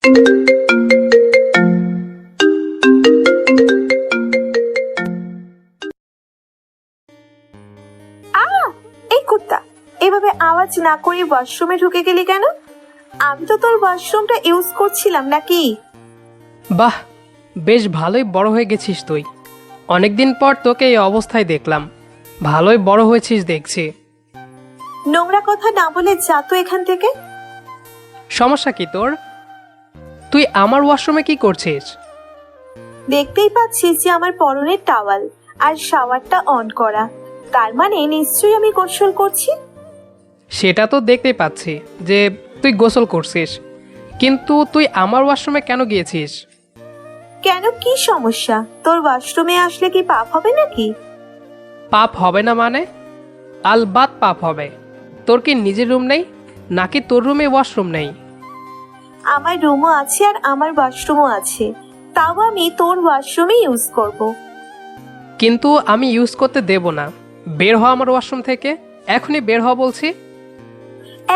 এই কুত্তা, এভাবে আওয়াজ না করে ওয়াশরুমে ঢুকে গেলি কেন? আমি তো তোর ওয়াশরুমটা ইউজ করছিলাম নাকি। বাহ, বেশ ভালোই বড় হয়ে গেছিস তুই। অনেকদিন পর তোকে এই অবস্থায় দেখলাম। ভালোই বড় হয়েছিস দেখছি। নোংরা কথা না বলে যা তো এখান থেকে। সমস্যা কি তোর? তুই আমার ওয়াশরুমে কি করছিস? দেখতেই পাচ্ছিস যে আমার পরনের টাওয়াল আর শাওয়ারটা অন করা, তার মানে নিশ্চয়ই আমি গোসল করছি। সেটা তো দেখতেই পাচ্ছি যে তুই গোসল করছিস, কিন্তু তুই আমার ওয়াশরুমে কেন গিয়েছিস? কেন, কি সমস্যা? তোর ওয়াশরুমে আসলে কি পাপ হবে নাকি? পাপ হবে না মানে? আলবাত পাপ হবে। তোর কি নিজের রুম নেই, নাকি তোর রুমে ওয়াশরুম নেই? আমার রুমও আছে আর আমার ওয়াশরুমও আছে, তাও আমি তোর ওয়াশরুমে ইউজ করব। কিন্তু আমি ইউজ করতে দেব না। বের হ আমার ওয়াশরুম থেকে, এখনই বের হ বলছি।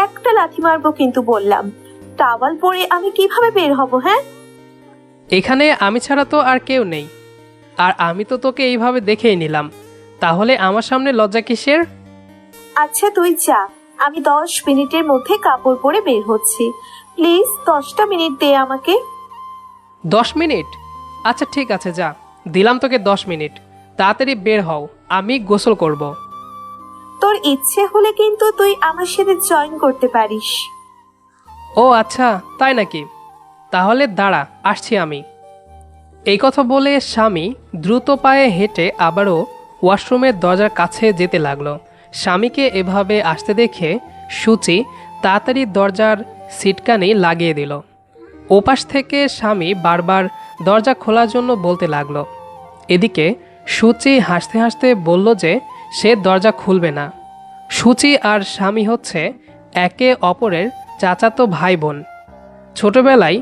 একটা লাথি মারবো কিন্তু বললাম। টাওয়াল পরে আমি কিভাবে বের হব? হ্যাঁ, এখানে আমি ছাড়া তো আর কেউ নেই, আর আমি তো তোকে এইভাবে দেখেই নিলাম, তাহলে আমার সামনে লজ্জা কিসের? আচ্ছা তুই যা, আমি 10 মিনিটের মধ্যে কাপড় পরে বের হচ্ছি। প্লিজ 10টা মিনিট দে আমাকে। 10 মিনিট? আচ্ছা ঠিক আছে, যা, দিলাম তোকে 10 মিনিট। তাড়াতাড়ি বের হও, আমি গোসল করব। তোর ইচ্ছে হলে কিন্তু তুই আমার সাথে জয়েন করতে পারিস। ও আচ্ছা, তাই নাকি? তাহলে দাঁড়া, আসছি আমি। এই কথা বলে স্বামী দ্রুত পায়ে হেঁটে আবারও ওয়াশরুমের দরজার কাছে যেতে লাগলো। স্বামীকে এভাবে আসতে দেখে সূচি তাড়াতাড়ি দরজার সিটকানি লাগিয়ে দিল। ওপাশ থেকে স্বামী বারবার দরজা খোলার জন্য বলতে লাগলো। এদিকে সূচি হাসতে হাসতে বলল যে সে দরজা খুলবে না। সূচি আর স্বামী হচ্ছে একে অপরের চাচাতো ভাই বোন। ছোটবেলায়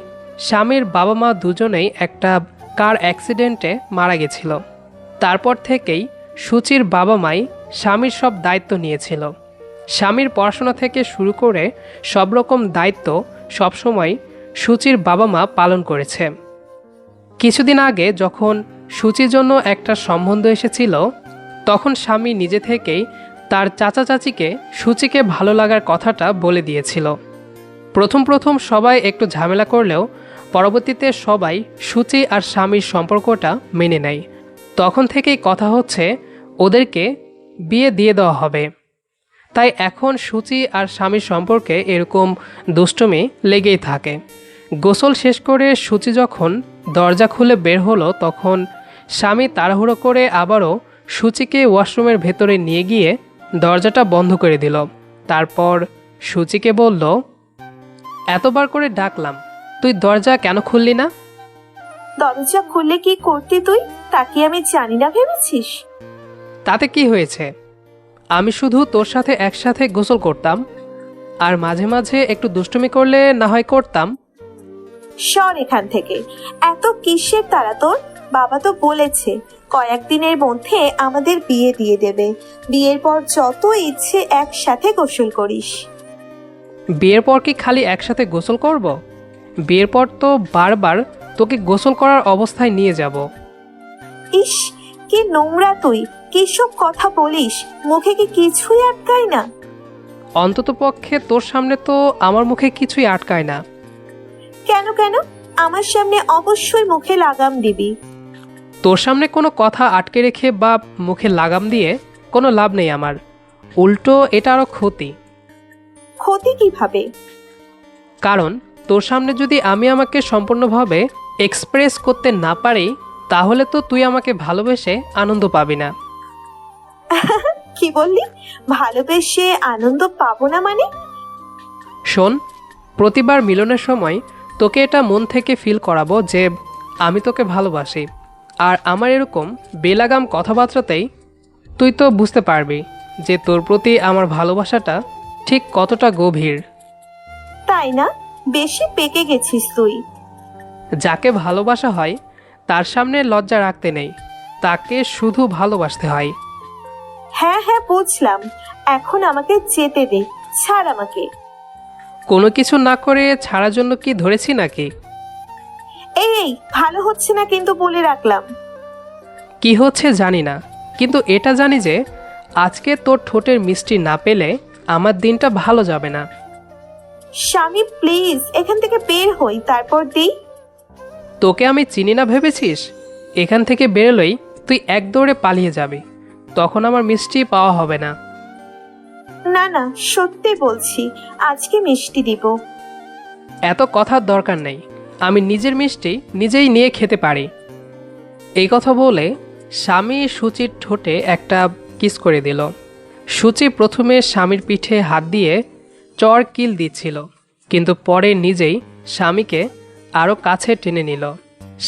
স্বামীর বাবা মা দুজনেই একটা কার অ্যাক্সিডেন্টে মারা গেছিল। তারপর থেকেই সূচির বাবা মাই স্বামীর সব দায়িত্ব নিয়েছিল। স্বামীর পড়াশোনা থেকে শুরু করে সব রকম দায়িত্ব সবসময় সূচির বাবা মা পালন করেছে। কিছুদিন আগে যখন সূচির জন্য একটা সম্বন্ধ এসেছিল, তখন স্বামী নিজে থেকেই তার চাচা চাচিকে সূচিকে ভালো লাগার কথাটা বলে দিয়েছিল। প্রথম প্রথম সবাই একটু ঝামেলা করলেও পরবর্তীতে সবাই সূচি আর স্বামীর সম্পর্কটা মেনে নেয়। তখন থেকেই কথা হচ্ছে ওদেরকে বিয়ে দিয়ে দেওয়া হবে। তাই এখন সূচি আর স্বামীর সম্পর্কে এরকম দুষ্টুমি লেগেই থাকে। গোসল শেষ করে সূচি যখন দরজা খুলে বের হলো, তখন স্বামী তাড়াহুড়ো করে আবারও সূচিকে ওয়াশরুমের ভেতরে নিয়ে গিয়ে দরজাটা বন্ধ করে দিল। তারপর সূচিকে বলল, এতবার করে ডাকলাম, তুই দরজা কেন খুললি না? দরজা খুললে কি করতি তুই, তা কি আমি জানি না ভেবেছিস? তাতে কি হয়েছে? আমি শুধু তোর সাথে একসাথে গোসল করতাম, আর মাঝে মাঝে একটু দুষ্টুমি করলে না হয় করতাম। সর এখান থেকে। এত কিসের তাড়া তোর? বাবা তো বলেছে কয়েকদিনের মধ্যে আমাদের বিয়ে দিয়ে দেবে। বিয়ের পর যত ইচ্ছে একসাথে গোসল করিস। বিয়ের পর কি খালি একসাথে গোসল করব? বিয়ের পর তো বারবার তোকে গোসল করার অবস্থায় নিয়ে যাব। ইস, কি নোংরা তুই! কিসব কথা বলিস? মুখে কি কিছুই আটকায় না? অন্তত পক্ষে তোর সামনে তো আমার মুখে কিছুই আটকায় না। কেন কেন? আমার সামনে অবশ্যই মুখে লাগাম দিবি। তোর সামনে কোনো কথা আটকে রেখে বা মুখে লাগাম দিয়ে কোনো লাভ নেই আমার। উল্টো এটা আরও ক্ষতি। ক্ষতি কিভাবে? কারণ তোর সামনে যদি আমি আমাকে সম্পূর্ণভাবে এক্সপ্রেস করতে না পারি, তাহলে তো তুই আমাকে ভালোবেসে আনন্দ পাবি না। কি বললি? ভালোবেসে আনন্দ পাবো না মানে? শোন, প্রতিবার মিলনের সময় তোকে এটা মন থেকে ফিল করাবো যে আমি তোকে ভালোবাসি। আর আমার এরকম বেলাগাম কথাবার্তাতেই তুই তো বুঝতে পারবি যে তোর প্রতি আমার ভালোবাসাটা ঠিক কতটা গভীর। তাই না? বেশি পেকে গেছিস তুই। যাকে ভালোবাসা হয় তার সামনে লজ্জা রাখতে নেই, তাকে শুধু ভালোবাসতে হয়। হ্যাঁ হ্যাঁ বুঝলাম, এখন আমাকে যেতে দে, ছাড় আমাকে। কোনো কিছু না করে ছাড়ার জন্য কি ধরেছি নাকি? ভালো হচ্ছে না কিন্তু বলে রাখলাম। কি হচ্ছে জানি না, কিন্তু এটা জানি যে আজকে তোর ঠোঁটের মিষ্টি না পেলে আমার দিনটা ভালো যাবে না। স্বামী প্লিজ এখান থেকে বের হই, তারপর দিই। তোকে আমি চিনি না ভেবেছিস? এখান থেকে বেরোলেই তুই এক দৌড়ে পালিয়ে যাবি, তখন আমার মিষ্টি পাওয়া হবে না। না না, সত্যি বলছি, আজকে মিষ্টি দিব। এত কথার দরকার নেই, আমি নিজের মিষ্টি নিজেই নিয়ে খেতে পারি। এই কথা বলে স্বামী সুচির ঠোঁটে একটা কিস করে দিল। সুচি প্রথমে স্বামীর পিঠে হাত দিয়ে চর কিল দিচ্ছিল, কিন্তু পরে নিজেই স্বামীকে আরও কাছে টেনে নিল।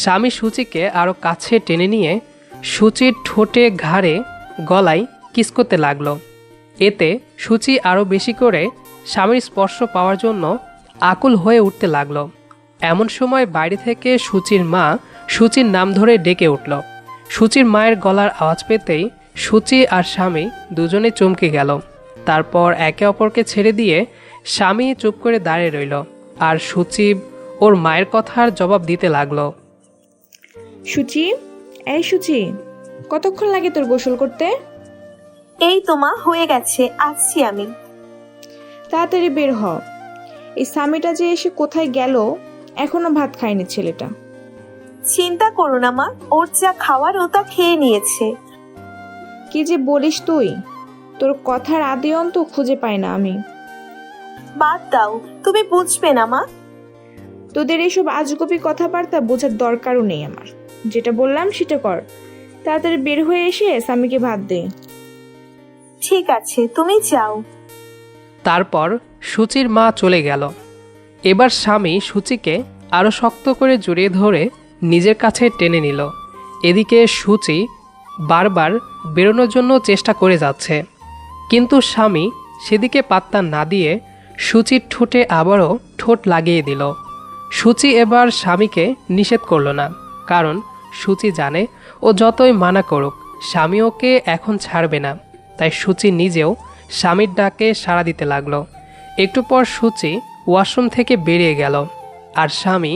স্বামী সুচিকে আরও কাছে টেনে নিয়ে সুচির ঠোঁটে, ঘাড়ে, গলায় কিস করতে লাগলো। এতে সুচি আরও বেশি করে স্বামীর স্পর্শ পাওয়ার জন্য আকুল হয়ে উঠতে লাগলো। এমন সময় বাইরে থেকে সুচির মা সুচির নাম ধরে ডেকে উঠল। সুচির মায়ের গলার আওয়াজ পেতেই সুচি আর স্বামী দুজনে চমকে গেল। তারপর একে অপরকে ছেড়ে দিয়ে স্বামী চুপ করে দাঁড়িয়ে রইল, আর সুচি ওর মায়ের কথার জবাব দিতে লাগলো। সুচি, এই সুচি, কতক্ষণ লাগে তোর গোসল করতে? এই তো মা, হয়ে গেছে, আসছি আমি। তাড়াতাড়ি বের হ। এই স্বামীটা যে এসে কোথায় গেল, এখনো ভাত খায়নি ছেলেটা। চিন্তা করো না মা, ওর যা খাওয়ার ও তা খেয়ে নিয়েছে। কি যে বলিস তুই, তোর কথার আদি অন্ত খুঁজে পাই না আমি। বাদ দাও, তুমি বুঝবে না মা। তোদের এইসব আজগুবি কথাবার্তা বোঝার দরকারও নেই আমার। যেটা বললাম সেটা কর। তাড়াতাড়ি বের হয়ে এসে স্বামীকে ভাত দে। ঠিক আছে, তুমি যাও। তারপর সুচির মা চলে গেল। এবার স্বামী সুচিকে আরও শক্ত করে জড়িয়ে ধরে নিজের কাছে টেনে নিল। এদিকে সুচি বারবার বেরোনোর জন্য চেষ্টা করে যাচ্ছে, কিন্তু স্বামী সেদিকে পাত্তা না দিয়ে সুচির ঠোঁটে আবারও ঠোঁট লাগিয়ে দিল। সুচি এবার স্বামীকে নিষেধ করল না, কারণ সুচি জানে ও যতই মানা করুক স্বামী ওকে এখন ছাড়বে না। তাই সুচি নিজেও স্বামীর ডাকে সাড়া দিতে লাগলো। একটু পর সুচি ওয়াশরুম থেকে বেরিয়ে গেল, আর স্বামী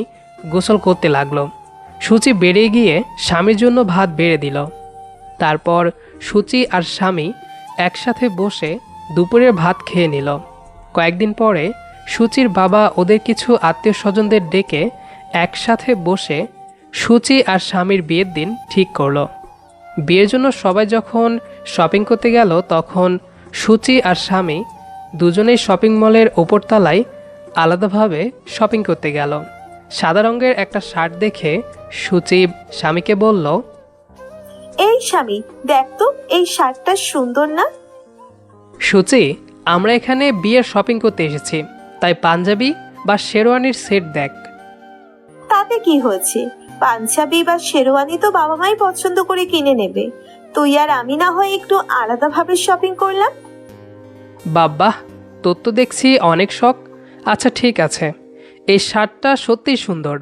গোসল করতে লাগলো। সুচি বেরিয়ে গিয়ে স্বামীর জন্য ভাত বেড়ে দিল। তারপর সুচি আর স্বামী একসাথে বসে দুপুরের ভাত খেয়ে নিল। কয়েকদিন পরে সুচির বাবা ওদের কিছু আত্মীয় স্বজনদের ডেকে একসাথে বসে সুচি আর স্বামীর বিয়ের দিন ঠিক করলো। বিয়ের জন্য সবাই যখন শপিং করতে গেল, তখন সুচি আর স্বামী দুজনেই শপিং মলের ওপরতলায় আলাদাভাবে শপিং করতে গেল। সাদা রঙের একটা শার্ট দেখে সুচি স্বামীকে বলল, এই স্বামী, দেখ তো এই শার্টটা সুন্দর না? সুচি, আমরা এখানে বিয়ের শপিং করতে এসেছি, তাই পাঞ্জাবি বা শেরওয়ানির সেট দেখ। তাতে কি হয়েছে? পাঞ্জাবি বা শেরওয়ানি তো বাবা মাই পছন্দ করে কিনে নেবে। তুই আর আমি না হয় একটু আলাদাভাবে শপিং করলাম। বাবা, তোর তো দেখছি অনেক শখ। আচ্ছা ঠিক আছে, এই শার্টটা সত্যিই সুন্দর।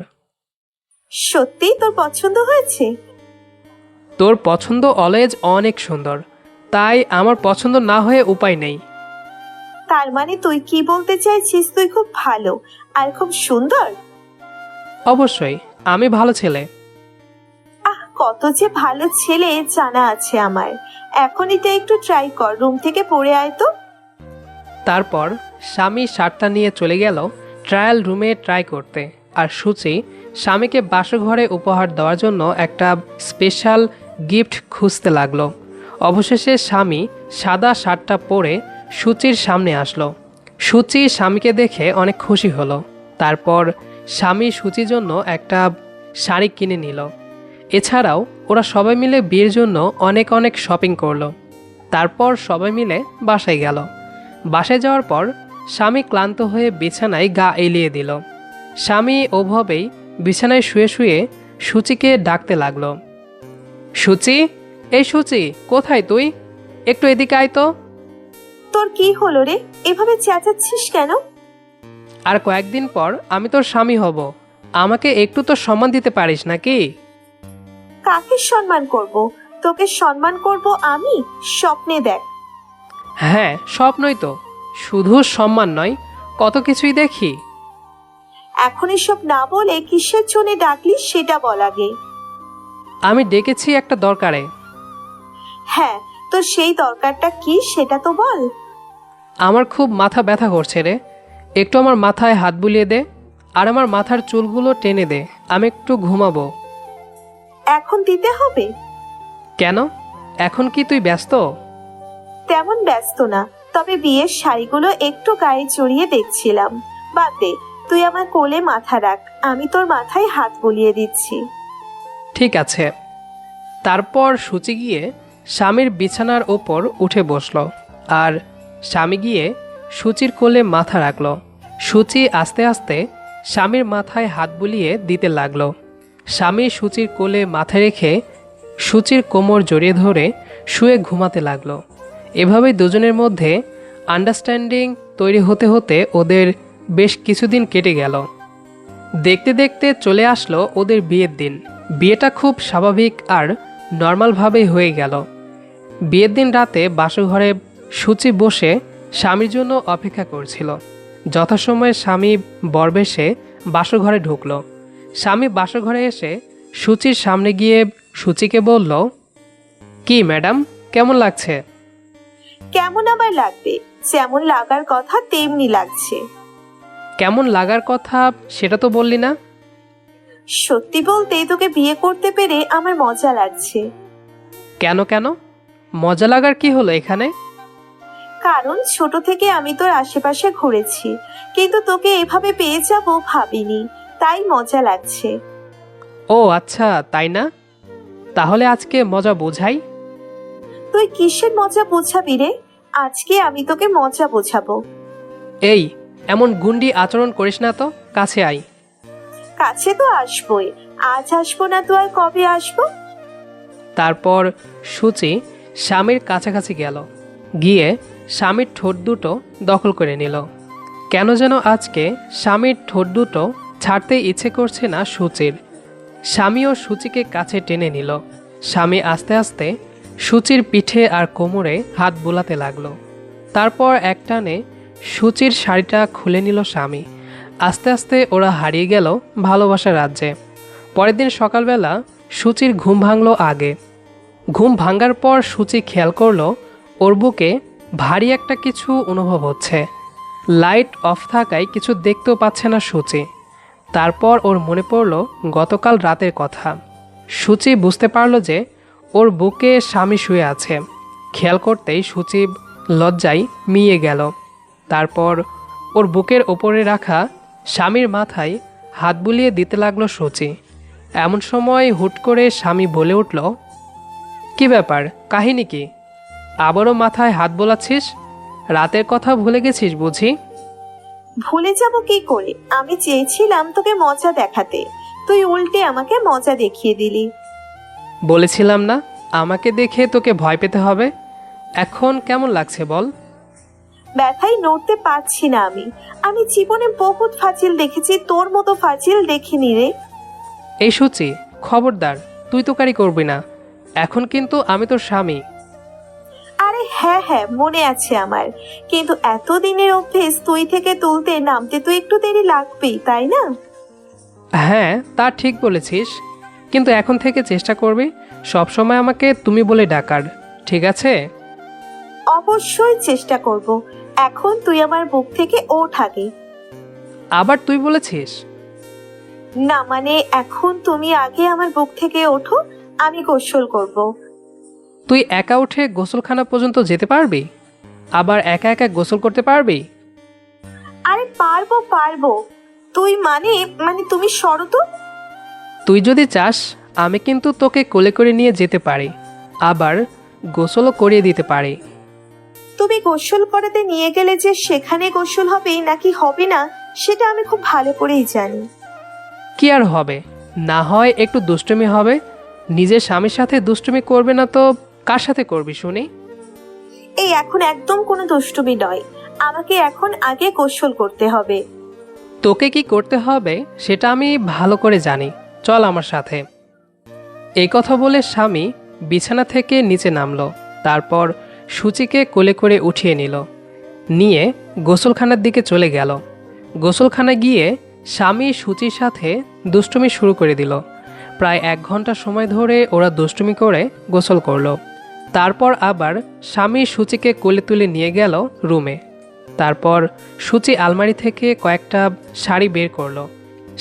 সত্যি তোর পছন্দ হয়েছে? তোর পছন্দ অলওয়েজ অনেক সুন্দর, তাই আমার পছন্দ না হয়ে উপায় নেই। তার মানে তুই কি বলতে চাইছিস তুই খুব ভালো আর খুব সুন্দর? অবশ্যই, আমি ভালো ছেলে। আহ, কত যে ভালো ছেলে জানা আছে আমার। এখন এটা একটু ট্রাই কর, রুম থেকে পড়ে আয় তো। তারপর স্বামী শার্টটা নিয়ে চলে গেল ট্রায়াল রুমে ট্রাই করতে, আর সুচি স্বামীকে বাসঘরে উপহার দেওয়ার জন্য একটা স্পেশাল গিফট খুঁজতে লাগলো। অবশেষে স্বামী সাদা শার্টটা পরে সুচির সামনে আসলো। সুচি স্বামীকে দেখে অনেক খুশি হলো। তারপর স্বামী সুচির জন্য একটা শাড়ি কিনে নিল। এছাড়াও ওরা সবাই মিলে বিয়ের জন্য অনেক অনেক শপিং করলো। তারপর সবাই মিলে বাসায় গেল। বাসায় যাওয়ার পর স্বামী ক্লান্ত হয়ে বিছানায় গা এলিয়ে দিল। স্বামী ওভাবেই বিছানায় শুয়ে শুয়ে সুচিকে ডাকতে লাগলো, সুচি, এই সুচি, কোথায় তুই? একটু এদিকে আয় তো। তোর কি হলো রে, এভাবে চেঁচাচ্ছিস কেন? আর কয়েকদিন পর আমি তোর স্বামী হব, আমাকে একটু তো সম্মান দিতে পারিস নাকি? কাকে সম্মান করব? তোকে সম্মান করব আমি? স্বপ্নে দেখ। হ্যাঁ, স্বপ্নই তো, শুধু সম্মান নয়, কত কিছুই দেখি। এখন এসব না বলে কিসের জন্য ডাকলি সেটা বল আগে। আমি ডেকেছি একটা দরকারে। হ্যাঁ, তো সেই দরকারটা কি সেটা তো বল। আমার খুব মাথা ব্যথা করছে রে, একটু আমার মাথায় হাত বুলিয়ে দে আর আমার মাথার চুলগুলো টেনে দে, আমি একটু ঘুমাবো। এখন দিতে হবে? কেন, এখন কি তুই ব্যস্ত? তেমন ব্যস্ত না, তবে বিয়ের শাড়িগুলো একটু গায়ে জড়িয়ে দেখছিলাম। বাদ দে, তুই আমার কোলে মাথা রাখ, আমি তোর মাথায় হাত বুলিয়ে দিচ্ছি। ঠিক আছে। তারপর সূচি গিয়ে স্বামীর বিছানার ওপর উঠে বসল আর স্বামী গিয়ে সূচির কোলে মাথা রাখল। সূচি আস্তে আস্তে স্বামীর মাথায় হাত বুলিয়ে দিতে লাগলো। স্বামী সূচির কোলে মাথা রেখে সূচির কোমর জড়িয়ে ধরে শুয়ে ঘুমাতে লাগলো। এভাবেই দুজনের মধ্যে আন্ডারস্ট্যান্ডিং তৈরি হতে হতে ওদের বেশ কিছুদিন কেটে গেল। দেখতে দেখতে চলে আসলো ওদের বিয়ের দিন। বিয়েটা খুব স্বাভাবিক আর নর্মালভাবেই হয়ে গেল। বিয়ের দিন রাতে বাসঘরে সূচি বসে স্বামীর জন্য অপেক্ষা করছিল। যথাসময়ে স্বামী বরবেশে বাসঘরে ঢুকলো। স্বামী বাসঘরে এসে সূচির সামনে গিয়ে সূচিকে বলল, কি ম্যাডাম, কেমন লাগছে? কেমন আবার লাগবে, যেমন লাগার কথা তেমনি লাগছে। কেমন লাগার কথা সেটা তো বললি না। সত্যি বলতে তোকে বিয়ে করতে পেরে আমার মজা লাগছে। কেন কেন, মজা লাগার কি হলো এখানে? কারণ ছোট থেকে আমি তোর আশেপাশে ঘুরেছি, কিন্তু তোকে এভাবে পেয়ে যাব ভাবিনি, তাই মজা লাগছে। ও আচ্ছা, তাই না? তাহলে আজকে মজা বোঝাই। তুই কিসের মজা বোঝাবি রে? আজকে আমি তোকে মজা বোঝাবো। এই, এমন গুন্ডি আচরণ করিস না তো, কাছে আয়। কাছে তো আসবোই, আজ আসবো না তো আর কবে আসবো? তারপর সূচি স্বামীর কাছাকাছি গেল, গিয়ে স্বামীর ঠোঁট দুটো দখল করে নিল। কেন যেন আজকে স্বামীর ঠোঁট দুটো ছাড়তে ইচ্ছে করছে না সূচির। স্বামীও সূচিকে কাছে টেনে নিল। স্বামী আস্তে আস্তে সূচির পিঠে আর কোমরে হাত বোলাতে লাগলো। তারপর একটানে সূচির শাড়িটা খুলে নিল স্বামী। আস্তে আস্তে ওরা হারিয়ে গেল ভালোবাসার রাজ্যে। পরের দিন সকালবেলা সূচির ঘুম ভাঙল আগে। ঘুম ভাঙার পর সূচি খেয়াল করলো ওর বুকে ভারী একটা কিছু অনুভব হচ্ছে। লাইট অফ থাকায় কিছু দেখতেও পাচ্ছে না সূচি। তারপর ওর মনে পড়ল গতকাল রাতের কথা। সূচি বুঝতে পারল যে ওর বুকে স্বামী শুয়ে আছে। খেয়াল করতেই সূচি লজ্জায় মিয়ে গেল। তারপর ওর বুকের ওপরে রাখা স্বামীর মাথায় হাত বুলিয়ে দিতে লাগলো সূচি। এমন সময় হুট করে স্বামী বলে উঠল, কি ব্যাপার, কাহিনী কি? আবারও মাথায় হাত বোলাচ্ছিস? রাতের কথা ভুলে গেছিস বুঝি? ভুলে যাব কি করে? আমি চেয়েছিলাম তোকে মজা দেখাতে, তুই উল্টে আমাকে মজা দেখিয়ে দিলি। বলেছিলাম না আমাকে দেখে তোকে ভয় পেতে হবে? এখন কেমন লাগছে বল? ব্যথায় নড়তে পারছি না আমি। আমি জীবনে বহুত ফাজিল দেখেছি, তোর মতো ফাজিল দেখিনি রে। এই সূচি, খবরদার, তুই তোকারি করবি না। এখন কিন্তু আমি তোর স্বামী। আরে হ্যাঁ হ্যাঁ, মনে আছে আমার, কিন্তু এতদিনের অভ্যেস তুই থেকে তুলতে নামতে তো একটু দেরি লাগবেই, তাই না? হ্যাঁ, তা ঠিক বলেছিস, কিন্তু এখন থেকে চেষ্টা করবি সবসময় আমাকে তুমি বলে ডাকার, ঠিক আছে? অবশ্যই চেষ্টা করব। এখন তুই আমার বুক থেকে ওঠ আগে। আবার তুই বলেছিস? না মানে, এখন তুমি আগে আমার বুক থেকে ওঠো, আমি গোসল করব। তুই একা উঠে গোসলখানা পর্যন্ত যেতে পারবি? আবার একা একা গোসল করতে পারবি? আরে পারবো পারবো, তুই মানে মানে তুমি সরো তো। তুই যদি চাস আমি কিন্তু তোকে কোলে করে নিয়ে যেতে পারি, আবার গোসলও করিয়ে দিতে পারি। তুমি গোসল করাতে নিয়ে গেলে যে সেখানে গোসল হবে নাকি হবে না সেটা আমি খুব ভালো করেই জানি। কি আর হবে, না হয় একটু দুষ্টুমি হবে। নিজের স্বামীর সাথে দুষ্টুমি করবে না তো কার সাথে করবি শুনি? এই এখন একদম কোনো দুষ্টুমি নয়, আমাকে এখন আগে গোসল করতে হবে। তোকে কি করতে হবে সেটা আমি ভালো করে জানি, চল আমার সাথে। এই কথা বলে স্বামী বিছানা থেকে নিচে নামলো। তারপর সূচিকে কোলে করে উঠিয়ে নিয়ে গোসলখানার দিকে চলে গেল। গোসলখানায় গিয়ে স্বামী সূচির সাথে দুষ্টুমি শুরু করে দিল। প্রায় 1 ঘন্টা সময় ধরে ওরা দুষ্টুমি করে গোসল করলো। তারপর আবার স্বামী সূচিকে কোলে তুলে নিয়ে গেল রুমে। তারপর সূচি আলমারি থেকে কয়েকটা শাড়ি বের করলো।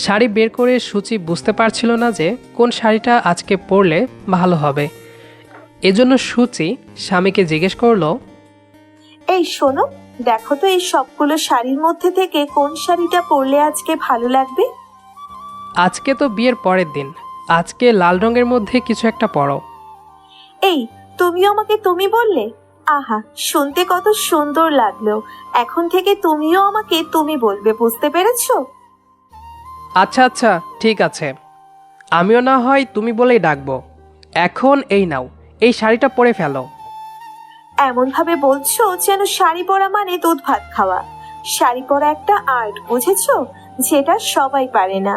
শাড়ি বের করে সূচি বুঝতে পারছিল না যে কোন শাড়িটা আজকে পরলে ভালো হবে। এজন্য সূচি স্বামীকে জিজ্ঞেস করলো, এই শোনো, দেখো তো এই সবগুলো শাড়ির মধ্যে থেকে কোন শাড়িটা পরলে আজকে ভালো লাগবে। আজকে তো বিয়ের পরের দিন, আজকে লাল রঙের মধ্যে কিছু একটা পরো। এই, তুমিও আমাকে তুমি বললে? আহা, শুনতে কত সুন্দর লাগলো। এখন থেকে তুমিও আমাকে তুমি বলবে, বুঝতে পেরেছো? আচ্ছা আচ্ছা, ঠিক আছে, আমিও না হয় তুমি বলেই ডাকবো। এখন এই নাও, এই শাড়িটা পরে ফেলো। এমন ভাবে বলছো যেন শাড়ি পরা মানে দুধ ভাত খাওয়া। শাড়ি পরা একটা আর্ট, বুঝেছো, যেটা সবাই পারে না।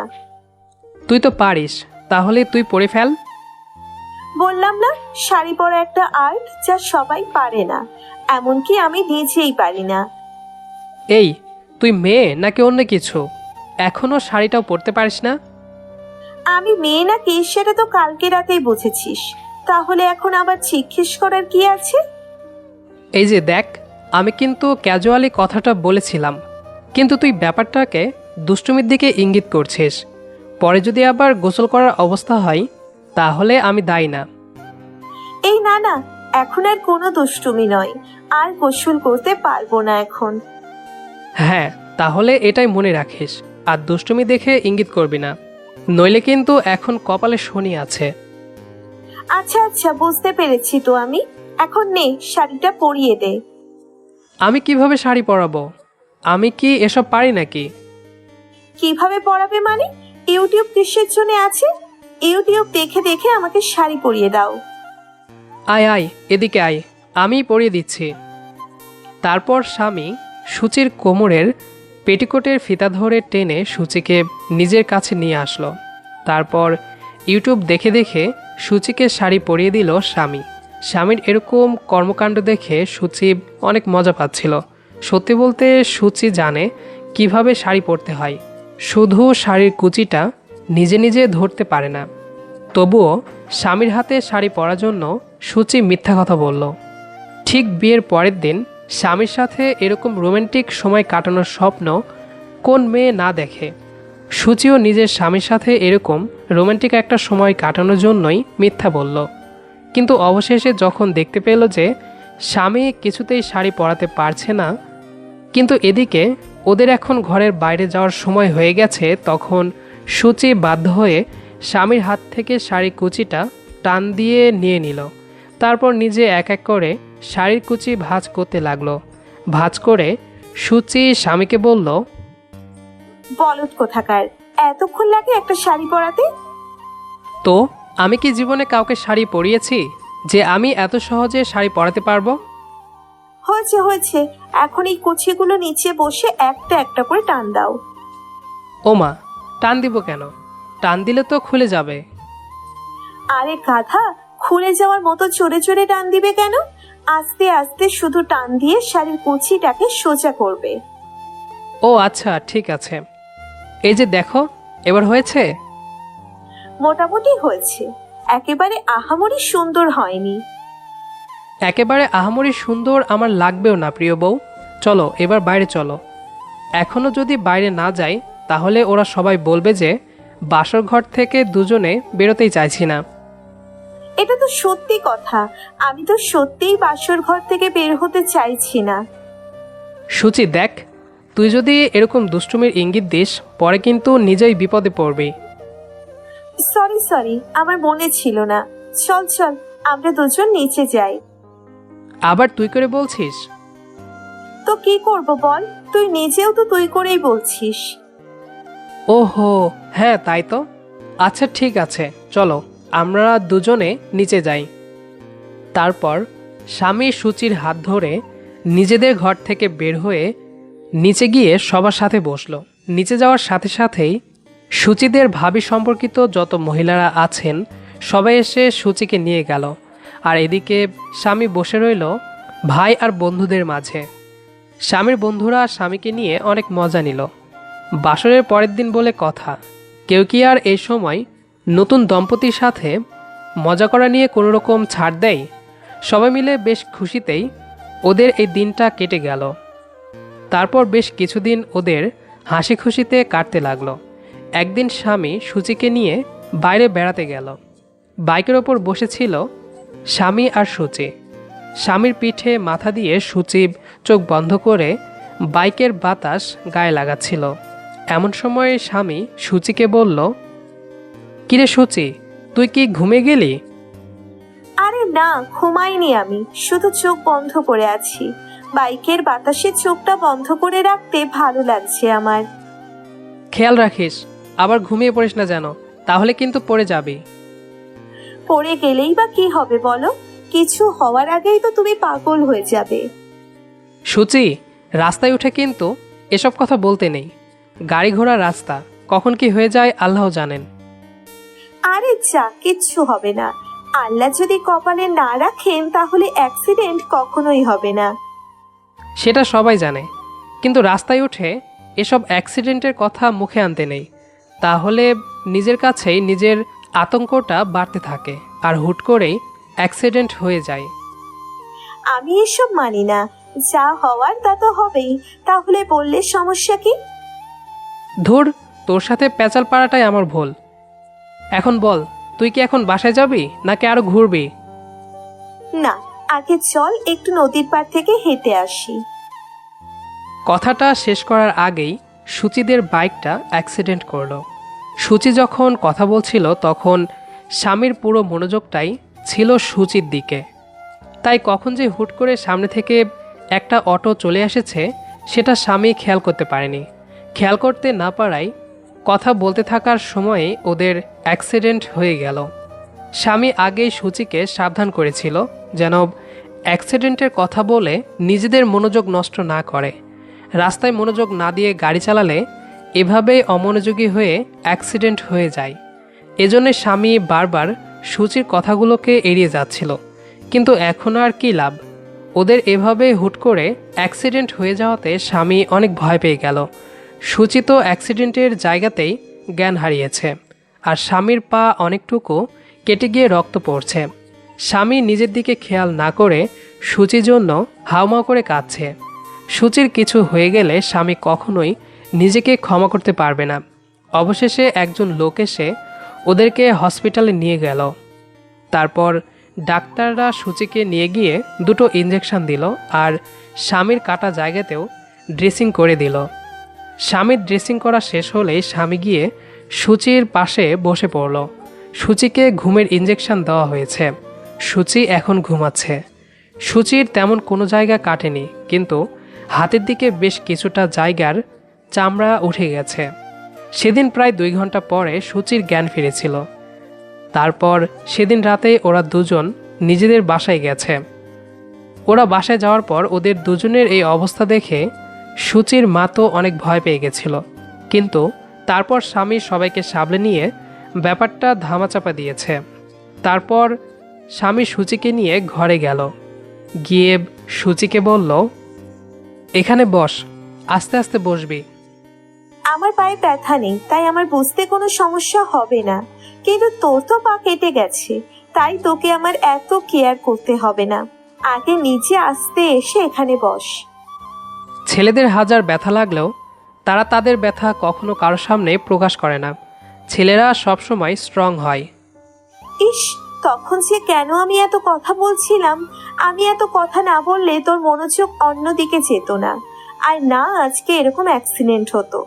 তুই তো পারিস, তাহলে তুই পরে ফেল। বললাম না, শাড়ি পরা একটা আর্ট যা সবাই পারে না, এমনকি আমি নিজেই পারি না। এই, তুই মেয়ে নাকি অন্য কিছু? এখনো শাড়িটাও পরতে পারিস না? আমি মেয়ে নাকি সেটা তো কালকে রাতেই বুঝেছিস, তাহলে এখন আবার জিজ্ঞেস করার কি আছে? এই যে দেখ, আমি কিন্তু ক্যাজুয়ালি কথাটা বলেছিলাম, কিন্তু তুই ব্যাপারটাকে দুষ্টুমির দিকে ইঙ্গিত করছিস। পরে যদি আবার গোসল করার অবস্থা হয় তাহলে আমি দায়ী না। এই না না, এখন আর কোনো দুষ্টুমি নয়, আর গোসল করতে পারবো না এখন। হ্যাঁ, তাহলে এটাই মনে রাখিস, আর দুষ্টুমি দেখে ইঙ্গিত করবি না, নইলে কিন্তু এখন কপালে শনি আছে। আচ্ছা আচ্ছা, বুঝতে পেরেছি তো আমি। এখন নে, শাড়িটা পরিয়ে দে। আমি কিভাবে শাড়ি পরাবো? আমি কি এসব পারি নাকি? কিভাবে পরাবে মানে? ইউটিউব কিসের জন্য আছে? ইউটিউব দেখে দেখে আমাকে শাড়ি পরিয়ে দাও। আয় আয়, এদিকে আয়, আমি পরিয়ে দিচ্ছি। তারপর স্বামী সূচির কোমরের পেটিকোটের ফিতা ধরে টেনে সূচিকে নিজের কাছে নিয়ে আসলো। তারপর ইউটিউব দেখে দেখে সূচিকে শাড়ি পরিয়ে দিল স্বামী। স্বামীর এরকম কর্মকাণ্ড দেখে সূচি অনেক মজা পাচ্ছিল। সত্যি বলতে সূচি জানে কিভাবে শাড়ি পরতে হয়, শুধু শাড়ির কুচিটা নিজে নিজে ধরতে পারে না। তবুও স্বামীর হাতে শাড়ি পরার জন্য সূচি মিথ্যা কথা বলল। ঠিক বিয়ের পরের দিন স্বামীর সাথে এরকম রোমান্টিক সময় কাটানোর স্বপ্ন কোন মেয়ে না দেখে। সূচিও নিজের স্বামীর সাথে এরকম রোমান্টিক একটা সময় কাটানোর জন্যই মিথ্যা বলল। কিন্তু অবশেষে যখন দেখতে পেল যে স্বামী কিছুতেই শাড়ি পরাতে পারছে না, কিন্তু এদিকে ওদের এখন ঘরের বাইরে যাওয়ার সময় হয়ে গেছে, তখন সূচি বাধ্য হয়ে স্বামীর হাত থেকে শাড়ি কুচিটা টান দিয়ে নিয়ে নিল। তারপর নিজে এক এক করে শাড়ির কুচি ভাঁজ করতে লাগলো। ভাঁজ করে সূচি স্বামীকে বলল, বলদ কোথাকার, এতক্ষণ লাগে একটা শাড়ি পরাতে? তো আমি কি জীবনে কাউকে শাড়ি পরিয়েছি যে আমি এত সহজে শাড়ি পরাতে পারবো? হয়েছে হয়েছে, এখন এই কুচিগুলো নিচে বসে একটা একটা করে টান দাও। ওমা, টান দিব কেন? টান দিলে তো খুলে যাবে। আরে গাধা, খুলে যাওয়ার মতো চড়ে চড়ে টান দিবে কেন? আস্তে আস্তে শুধু টান দিয়ে শাড়ির কুচিটাকে সোজা করবে। ও আচ্ছা, ঠিক আছে। এই যে দেখো, এবার হয়েছে? মোটামুটি হয়েছে, একেবারে আহামরি সুন্দর হয়নি। একেবারে আহামরি সুন্দর আমার লাগবেও না প্রিয় বউ। চলো এবার বাইরে চলো। এখনও যদি বাইরে না যাই তাহলে ওরা সবাই বলবে যে বাসর ঘর থেকে দুজনে বেরোতেই চাইছি না। এটা তো সত্যি কথা, আমি তো সত্যিই বাসর ঘর থেকে বের হতে চাইছি না। সূচি দেখ, তুই যদি এরকম দুষ্টুমির ইঙ্গিত দিস পরে কিন্তু নিজেই বিপদে পড়বি। সরি সরি, আমার মনে ছিল না। চল চল, আমরা দুজন নিচে যাই। আবার তুই করে বলছিস? তো কি করব বল, তুই নিজেও তো তুই করেই বলছিস। ওহো হ্যাঁ, তাই তো। আচ্ছা ঠিক আছে, চলো আমরা দুজনে নিচে যাই। তারপর স্বামী সূচির হাত ধরে নিজেদের ঘর থেকে বের হয়ে নিচে গিয়ে সবার সাথে বসলো। নিচে যাওয়ার সাথে সাথেই সূচিদের ভাবি সম্পর্কিত যত মহিলারা আছেন সবাই এসে সূচিকে নিয়ে গেল। আর এদিকে স্বামী বসে রইল ভাই আর বন্ধুদের মাঝে। স্বামীর বন্ধুরা স্বামীকে নিয়ে অনেক মজা নিল। বাসরের পরের দিন বলে কথা, কেউ কি আর এই সময় নতুন দম্পতির সাথে মজা করা নিয়ে কোনো রকম ছাড় দেয়? সবাই মিলে বেশ খুশিতেই ওদের এই দিনটা কেটে গেল। তারপর বেশ কিছুদিন ওদের হাসি খুশিতে কাটতে লাগলো। একদিন স্বামী সূচিকে নিয়ে বাইরে বেড়াতে গেল। বাইকের ওপর বসেছিল স্বামী আর সূচি। স্বামীর পিঠে মাথা দিয়ে সূচি চোখ বন্ধ করে বাইকের বাতাস গায়ে লাগাচ্ছিল। এমন সময় স্বামী সূচিকে বলল, কিরে সূচি, তুই কি ঘুমে গেলি? আরে না, ঘুমাইনি, আমি শুধু চোখ বন্ধ করে আছি। বাইকের বাতাসে চোখটা বন্ধ করে রাখতে ভালো লাগছে আমার। খেয়াল রাখিস, আবার ঘুমিয়ে পড়িস না যেন, তাহলে কিন্তু পড়ে যাবি। পড়ে গেলেই বা কি হবে বলো? কিছু হওয়ার আগেই তো তুমি পাগল হয়ে যাবে। সূচি, রাস্তায় উঠে কিন্তু এসব কথা বলতে নেই। গাড়ি ঘোড়া রাস্তা, কখন কি হয়ে যায় আল্লাহ জানেন। আরে যা, কিচ্ছু হবে না। আল্লাহ যদি কপালে না রাখেন তাহলে অ্যাক্সিডেন্ট কখনোই হবে না। সেটা সবাই জানে, কিন্তু রাস্তায় উঠে এসব অ্যাক্সিডেন্টের কথা মুখে আনতে নেই। তাহলে নিজের কাছেই নিজের আতঙ্কটা বাড়তে থাকে আর হুট করেই অ্যাক্সিডেন্ট হয়ে যায়। আমি এসব মানি না। যা হওয়ার তা তো হবেই। তাহলে বললে সমস্যা কি? ধুর, তোর সাথে পেঁচাল পাড়াটাই আমার ভুল। এখন বল, তুই কি এখন বাসায় যাবি নাকি আরো ঘুরবি? না, আগে চল একটু নদীর পাড় থেকে হেঁটে আসি। কথাটা শেষ করার আগেই সূচিদের বাইকটা অ্যাক্সিডেন্ট করলো। সূচি যখন কথা বলছিল তখন স্বামীর পুরো মনোযোগটাই ছিল সূচির দিকে। তাই কখন যে হুট করে সামনে থেকে একটা অটো চলে এসেছে সেটা স্বামী খেয়াল করতে পারেনি। খেয়াল করতে না পারায় কথা বলতে থাকার সময়ে ওদের অ্যাক্সিডেন্ট হয়ে গেল। স্বামী আগেই সূচিকে সাবধান করেছিল যেন অ্যাক্সিডেন্টের কথা বলে নিজেদের মনোযোগ নষ্ট না করে। রাস্তায় মনোযোগ না দিয়ে গাড়ি চালালে এভাবেই অমনোযোগী হয়ে অ্যাক্সিডেন্ট হয়ে যায়। এজন্য স্বামী বারবার সূচির কথাগুলোকে এড়িয়ে যাচ্ছিল। কিন্তু এখন আর কি লাভ? ওদের এভাবে হুট করে অ্যাক্সিডেন্ট হয়ে যাওয়াতে স্বামী অনেক ভয় পেয়ে গেল। সূচি তো অ্যাক্সিডেন্টের জায়গাতেই জ্ঞান হারিয়েছে, আর স্বামীর পা অনেকটুকু কেটে গিয়ে রক্ত পড়ছে। স্বামী নিজের দিকে খেয়াল না করে সূচির জন্য হাউমাউ করে কাঁদছে। সূচির কিছু হয়ে গেলে স্বামী কখনোই নিজেকে ক্ষমা করতে পারবে না। অবশেষে একজন লোক এসে ওদেরকে হসপিটালে নিয়ে গেল। তারপর ডাক্তাররা সূচিকে নিয়ে গিয়ে 2টো ইঞ্জেকশন দিল আর স্বামীর কাটা জায়গাতেও ড্রেসিং করে দিল। স্বামীর ড্রেসিং করা শেষ হলেই স্বামী গিয়ে সূচির পাশে বসে পড়ল। সূচিকে ঘুমের ইঞ্জেকশন দেওয়া হয়েছে। সূচি এখন ঘুমাচ্ছে। সূচির তেমন কোনো জায়গা কাটেনি, কিন্তু হাতের দিকে বেশ কিছুটা জায়গার চামড়া উঠে গেছে। সেদিন প্রায় 2 ঘন্টা পরে সূচির জ্ঞান ফিরেছিল। তারপর সেদিন রাতে ওরা দুজন নিজেদের বাসায় গেছে। ওরা বাসায় যাওয়ার পর ওদের দুজনের এই অবস্থা দেখে সূচির মা তো অনেক ভয় পেয়ে গেছিল, কিন্তু তারপর স্বামী সবাইকে সামলে নিয়ে ব্যাপারটা ধামাচাপা দিয়েছে। তারপর স্বামী সূচিকে নিয়ে ঘরে গেল। গিয়ে সূচিকে বলল, এখানে বস, আস্তে আস্তে বসবি। আমার পায়ে ব্যথা নেই, তাই আমার বুঝতে কোনো সমস্যা হবে না। কিন্তু তোর তো পা কেটে গেছে, তাই তোকে আমার এত কেয়ার করতে হবে না। আগে নিচে আসতে এসে এখানে বস। ছেলেদের হাজার ব্যথা লাগলেও তারা তাদের ব্যথা কখনো কারোর সামনে প্রকাশ করে না। ছেলেরা সবসময় স্ট্রং হয়। ইস, তখন যে কেন আমি এত কথা বলছিলাম। আমি এত কথা না বললে তোর মনোযোগ অন্যদিকে যেত না, আর না আজকে এরকম অ্যাক্সিডেন্ট হতো।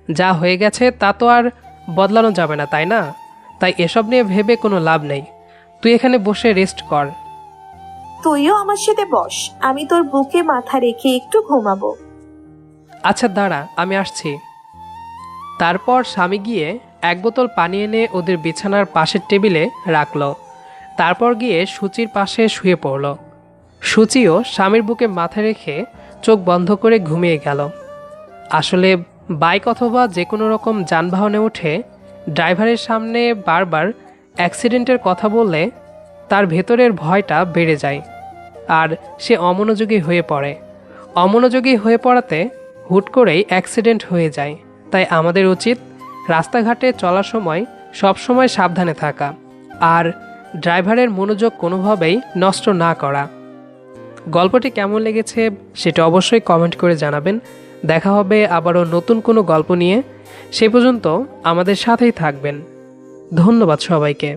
যা হয়ে গেছে তা তো আর বদলানো যাবে না, তাই না? তাই এসব নিয়ে ভেবে কোনো লাভ নেই। তুই এখানে বসে রেস্ট কর। তুইও আমার সাথে বস, আমি তোর বুকে মাথা রেখে একটু ঘুমাবো। আচ্ছা দাঁড়া, আমি আসছি। তারপর স্বামী গিয়ে 1 বোতল পানি এনে ওদের বিছানার পাশের টেবিলে রাখলো। তারপর গিয়ে সূচির পাশে শুয়ে পড়ল। সূচিও স্বামীর বুকে মাথা রেখে চোখ বন্ধ করে ঘুমিয়ে গেল। আসলে বাইক অথবা যে কোনো রকম যানবাহনে উঠে ড্রাইভারের সামনে বারবার অ্যাক্সিডেন্টের কথা বললে তার ভেতরের ভয়টা বেড়ে যায় আর সে অমনোযোগী হয়ে পড়ে। অমনোযোগী হয়ে পড়াতে হুট করেই অ্যাক্সিডেন্ট হয়ে যায়। তাই আমাদের উচিত রাস্তাঘাটে চলার সময় সবসময় সাবধানে থাকা আর ড্রাইভারের মনোযোগ কোনোভাবেই নষ্ট না করা। গল্পটি কেমন লেগেছে সেটা অবশ্যই কমেন্ট করে জানাবেন। দেখা হবে আবারও নতুন কোনো গল্প নিয়ে। সে পর্যন্ত আমাদের সাথেই থাকবেন। ধন্যবাদ সবাইকে।